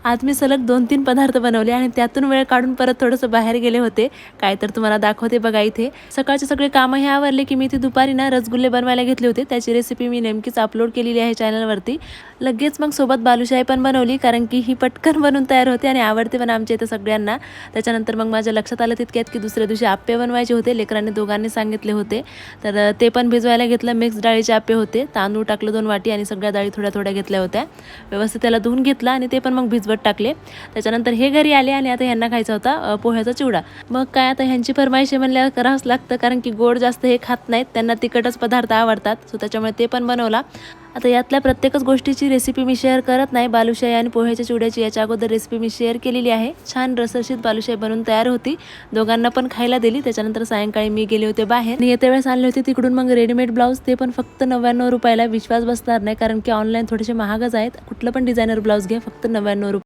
आज मी सलग 2-3 पदार्थ बनवले आणि त्यातून वेळ काढून परत थोडंसं बाहेर गेले होते. काय तर तुम्हाला दाखवते बघा इथे. सकाळचे सगळे कामं हे आवरले की मी इथे दुपारी ना रसगुल्ले बनवायला घेतले होते. त्याची रेसिपी मी नेमकीच अपलोड केलेली आहे चॅनलवरती. लगेच मग सोबत बालुशाही पण बनवली, कारण की ही पटकन बनून तयार होते आणि आवडते पण आमच्या इथे सगळ्यांना. त्याच्यानंतर मग माझ्या लक्षात आलं तितक्यात की दुसऱ्या दिवशी आप्पे बनवायचे होते. लेकरांनी दोघांनी सांगितले होते, तर ते पण भिजवायला घेतलं. मिक्स डाळीचे आप्पे होते. तांदूळ टाकलं 2 वाटी आणि सगळ्या डाळी थोड्या थोड्या घेतल्या होत्या. व्यवस्थित त्याला धुवून घेतला आणि ते पण मग भिजवत टाकले. त्याच्यानंतर हे घरी आले आणि आता ह्यांना खायचा होता पोह्याचा चिवडा. मग काय आता ह्यांची फरमाईश म्हणल्यावर करावंच लागतं, कारण की गोड जास्त हे खात नाहीत, त्यांना तिखटच पदार्थ आवडतात. सो त्याच्यामुळे ते पण बनवला. आता यातल्या प्रत्येकच गोष्टीची रेसिपी मी शेअर करत नाही. बालुशाही आणि पोह्याच्या चिवड्याची याच्या अगोदर रेसिपी मी शेअर केलेली आहे. छान रसरशीत बालुशाही बनून तयार होती. दोघांना पण खायला दिली. त्याच्यानंतर सायंकाळी मी गेले होते बाहेर आणि येत्या वेळेस आणले होते तिकडून मग रेडीमेड ब्लाऊज. ते पण फक्त 99 रुपयाला. विश्वास बसणार नाही, कारण की ऑनलाईन थोडेसे महागच आहेत. कुठलं पण डिझायनर ब्लाऊज घ्या, फक्त 99 रुपये.